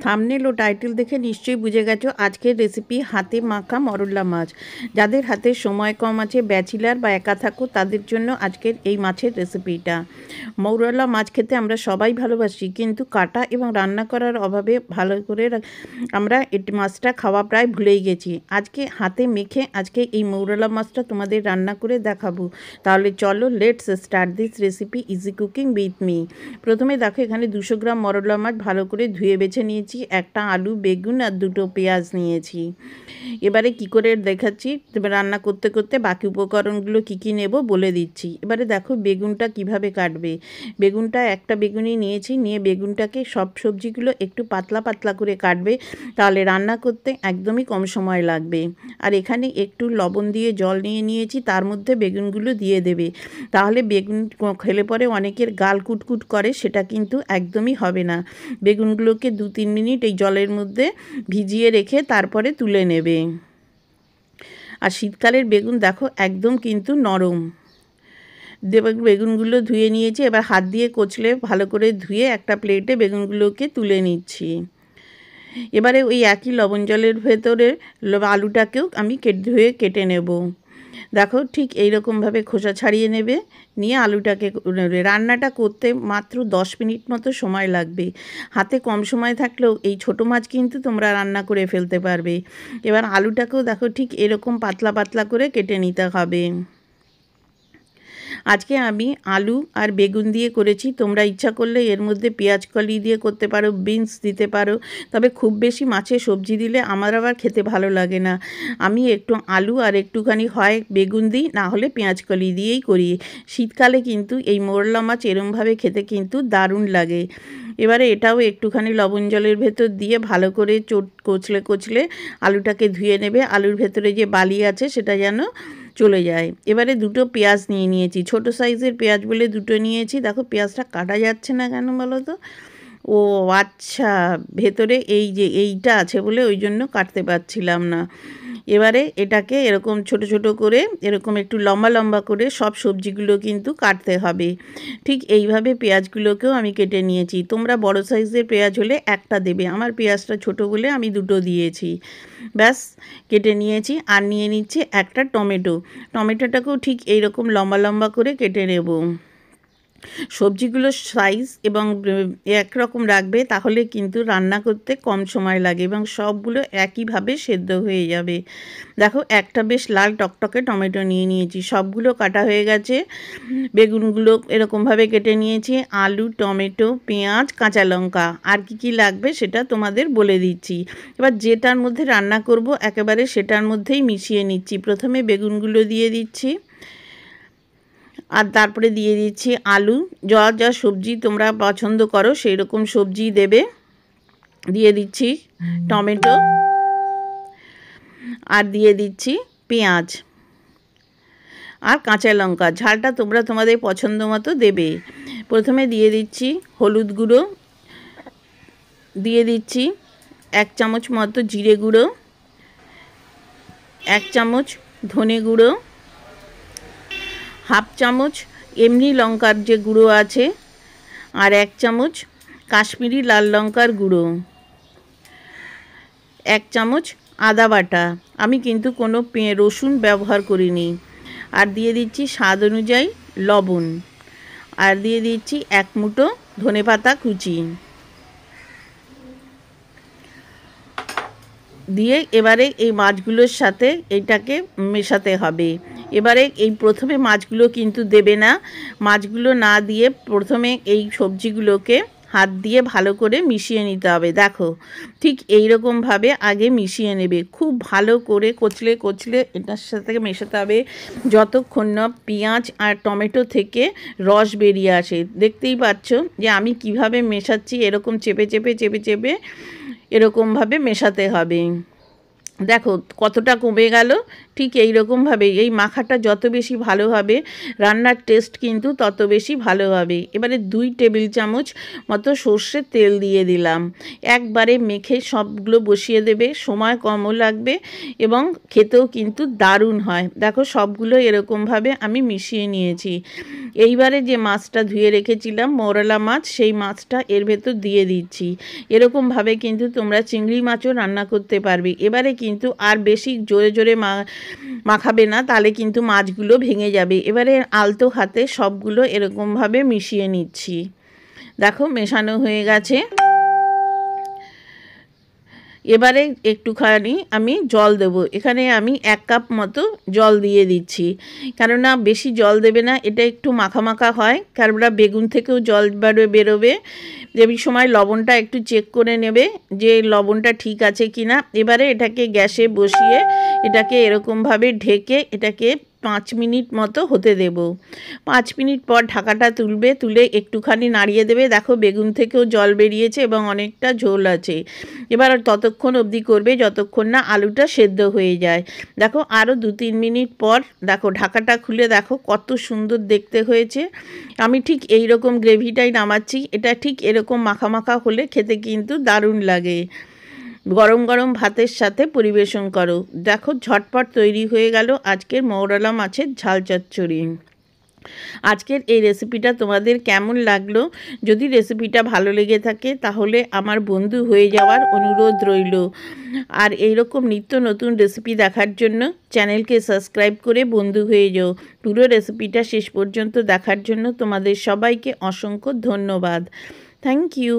Thumbnail ও title দেখে নিশ্চয়ই বুঝে গেছো আজকের রেসিপি হাতে মাখা মরলা মাছ। যাদের হাতে সময় কম আছে, ব্যাচেলার বা একা থাকো, তাদের জন্য আজকের এই মাছের রেসিপিটা। মৌরলা মাছ খেতে আমরা সবাই ভালোবাসি, কিন্তু কাটা এবং রান্না করার অভাবে ভালো করে আমরা এই মাছটা খাওয়া প্রায় ভুলেই গেছি। আজকে হাতে মেখে আজকে এই মৌরলা মাছটা তোমাদের রান্না করে দেখাবো। তাহলে চলো, let's start this recipe easy cooking with me. প্রথমে দেখো, এখানে 200 গ্রাম মরলা মাছ ভালো করে ধুয়ে বেছে নিয়েছি। একটা আলু, বেগুন আর দুটো পেঁয়াজ নিয়েছি। এবারে কি করে দেখাচ্ছি, রান্না করতে করতে বাকি উপকরণগুলো কি কি নেব বলে দিচ্ছি। এবারে দেখো বেগুনটা কিভাবে কাটবে। বেগুনটা একটা বেগুনই নিয়েছি, নিয়ে বেগুনটাকে সব সবজিগুলো একটু পাতলা পাতলা করে কাটবে, তাহলে রান্না করতে একদমই কম সময় লাগবে। আর এখানে একটু লবণ দিয়ে জল নিয়ে নিয়েছি, তার মধ্যে বেগুনগুলো দিয়ে দেবে। তাহলে বেগুন খেলে পরে অনেকের গাল কুটকুট করে, সেটা কিন্তু একদমই হবে না। বেগুনগুলোকে 2-3 মিনিট এই জলের মধ্যে ভিজিয়ে রেখে তারপরে তুলে নেবে। আর শীতকালের বেগুন দেখো একদম কিন্তু নরম। বেগুনগুলো ধুয়ে নিয়েছি, এবার হাত দিয়ে কচলে ভালো করে ধুয়ে একটা প্লেটে বেগুনগুলোকে তুলে নিচ্ছি। এবারে ওই একই লবণ জলের ভেতরে আলুটাকেও আমি ধুয়ে কেটে নেব। দেখো ঠিক এইরকমভাবে খোসা ছাড়িয়ে নেবে, নিয়ে আলুটাকে নেবে। রান্নাটা করতে মাত্র 10 মিনিট মতো সময় লাগবে। হাতে কম সময় থাকলেও এই ছোটো মাছ কিন্তু তোমরা রান্না করে ফেলতে পারবে। এবার আলুটাকেও দেখো ঠিক এরকম পাতলা পাতলা করে কেটে নিতে হবে। আজকে আমি আলু আর বেগুন দিয়ে করেছি, তোমরা ইচ্ছা করলে এর মধ্যে পেঁয়াজ কলি দিয়ে করতে পারো, বিনস দিতে পারো। তবে খুব বেশি মাছের সবজি দিলে আমার আবার খেতে ভালো লাগে না। আমি একটু আলু আর একটুখানি হয় বেগুন দিই, না হলে পেঁয়াজ কলি দিয়েই করি। শীতকালে কিন্তু এই মোরলা মাছ এরমভাবে খেতে কিন্তু দারুণ লাগে। এবারে এটাও একটুখানি লবণ জলের ভেতর দিয়ে ভালো করে কচলে কচলে আলুটাকে ধুয়ে নেবে। আলুর ভেতরে যে বালি আছে সেটা যেন চলে যায়। এবারে দুটো পেঁয়াজ নিয়ে নিয়েছি, ছোট সাইজের পেঁয়াজ বলে দুটো নিয়েছি। দেখো পেঁয়াজটা কাটা যাচ্ছে না কেন বলো তো? ও আচ্ছা, ভেতরে এই যে এইটা আছে বলে ওই জন্য কাটতে পারছিলাম না। এবারে এটাকে এরকম ছোট ছোট করে এরকম একটু লম্বা লম্বা করে সব সবজিগুলো কিন্তু কাটতে হবে। ঠিক এইভাবে পেঁয়াজগুলোকেও আমি কেটে নিয়েছি। তোমরা বড় সাইজের পেঁয়াজ হলে একটা দেবে, আমার পেঁয়াজটা ছোট বলে আমি দুটো দিয়েছি। ব্যাস কেটে নিয়েছি। আর নিয়ে নিচ্ছি একটা টমেটো। টমেটোটাকেও ঠিক এইরকম লম্বা লম্বা করে কেটে নেব। সবজিগুলোর সাইজ এবং একরকম রাখবে, তাহলে কিন্তু রান্না করতে কম সময় লাগে এবং সবগুলো একইভাবে সেদ্ধ হয়ে যাবে। দেখো একটা বেশ লাল টকটকে টমেটো নিয়ে নিয়েছি, সবগুলো কাটা হয়ে গেছে। বেগুনগুলো এরকমভাবে কেটে নিয়েছি, আলু, টমেটো, পেঁয়াজ, কাঁচা লঙ্কা। আর কি কি লাগবে সেটা তোমাদের বলে দিচ্ছি। এবার যেটার মধ্যে রান্না করব একেবারে সেটার মধ্যেই মিশিয়ে নিচ্ছি। প্রথমে বেগুনগুলো দিয়ে দিচ্ছি, আর তারপরে দিয়ে দিচ্ছি আলু। যা যা সবজি তোমরা পছন্দ করো সেই রকম সবজি দেবে। দিয়ে দিচ্ছি টমেটো, আর দিয়ে দিচ্ছি পেঁয়াজ আর কাঁচা লঙ্কা। ঝালটা তোমরা তোমাদের পছন্দ মতো দেবে। প্রথমে দিয়ে দিচ্ছি হলুদ গুঁড়ো, দিয়ে দিচ্ছি 1 চামচ মতো জিরে গুঁড়ো, 1 চামচ ধনে গুঁড়ো, হাফ চামচ এমনি লঙ্কার যে গুঁড়ো আছে, আর 1 চামচ কাশ্মীরি লাল লঙ্কার গুঁড়ো, 1 চামচ আদা বাটা। আমি কিন্তু কোনো রসুন ব্যবহার করিনি। আর দিয়ে দিচ্ছি স্বাদ অনুযায়ী লবণ, আর দিয়ে দিচ্ছি 1 মুঠো ধনেপাতা কুচি দিয়ে এবারে এই মাছগুলোর সাথে এইটাকে মেশাতে হবে। এবারে এই প্রথমে মাছগুলো কিন্তু দেবে না। মাছগুলো না দিয়ে প্রথমে এই সবজিগুলোকে হাত দিয়ে ভালো করে মিশিয়ে নিতে হবে। দেখো ঠিক এইরকমভাবে আগে মিশিয়ে নেবে, খুব ভালো করে কচলে কচলে এটার সাথে মেশাতে হবে যতক্ষণ না পেঁয়াজ আর টমেটো থেকে রস বেরিয়ে আসে। দেখতেই পাচ্ছ যে আমি কিভাবে মেশাচ্ছি, এরকম চেপে চেপে চেপে চেপে এরকমভাবে মেশাতে হবে। দেখো কতটা কমে গেল। ঠিক এই রকমভাবে এই মাখাটা যত বেশি ভালো হবে রান্নার টেস্ট কিন্তু তত বেশি ভালো হবে। এবারে 2 টেবিল চামচ মতো সর্ষের তেল দিয়ে দিলাম। একবারে মেখে সবগুলো বসিয়ে দেবে, সময় কমও লাগবে এবং খেতেও কিন্তু দারুণ হয়। দেখো সবগুলো এরকমভাবে আমি মিশিয়ে নিয়েছি। এইবারে যে মাছটা ধুয়ে রেখেছিলাম মৌরলা মাছ, সেই মাছটা এর ভেতর দিয়ে দিচ্ছি। এরকমভাবে কিন্তু তোমরা চিংড়ি মাছও রান্না করতে পারবে। এবারে কিন্তু আর বেশি জোরে জোরে মাখাবে না, তাহলে কিন্তু মাছগুলো ভেঙে যাবে। এবারে আলতো হাতে সবগুলো এরকমভাবে মিশিয়ে নিচ্ছি। দেখো মেশানো হয়ে গেছে। এবারে একটুখানি আমি জল দেবো। এখানে আমি 1 কাপ মতো জল দিয়ে দিচ্ছি, কেননা বেশি জল দেবে না, এটা একটু মাখা মাখা হয়, কেননা বেগুন থেকেও জল বেরোবে। এই সময় লবণটা একটু চেক করে নেবে যে লবণটা ঠিক আছে কি না। এবারে এটাকে গ্যাসে বসিয়ে এটাকে এরকমভাবে ঢেকে এটাকে 5 মিনিট মতো হতে দেব। 5 মিনিট পর ঢাকাটা তুলবে, তুলে একটুখানি নাড়িয়ে দেবে। দেখো বেগুন থেকেও জল বেরিয়েছে এবং অনেকটা ঝোল আছে। এবার ততক্ষণ অবধি করবে যতক্ষণ না আলুটা সেদ্ধ হয়ে যায়। দেখো আরও 2-3 মিনিট পর দেখো ঢাকাটা খুলে দেখো কত সুন্দর দেখতে হয়েছে। আমি ঠিক এই রকম গ্রেভিটাই নামাচ্ছি। এটা ঠিক এরকম মাখা মাখা হলে খেতে কিন্তু দারুণ লাগে। গরম গরম ভাতের সাথে পরিবেশন করো। দেখো ঝটপট তৈরি হয়ে গেল আজকের মৌরলা মাছের ঝাল চচ্চড়ি। আজকের এই রেসিপিটা তোমাদের কেমন লাগলো? যদি রেসিপিটা ভালো লেগে থাকে তাহলে আমার বন্ধু হয়ে যাওয়ার অনুরোধ রইল। আর এই রকম নিত্য নতুন রেসিপি দেখার জন্য চ্যানেলকে সাবস্ক্রাইব করে বন্ধু হয়ে যাও। পুরো রেসিপিটা শেষ পর্যন্ত দেখার জন্য তোমাদের সবাইকে অসংখ্য ধন্যবাদ। Thank you.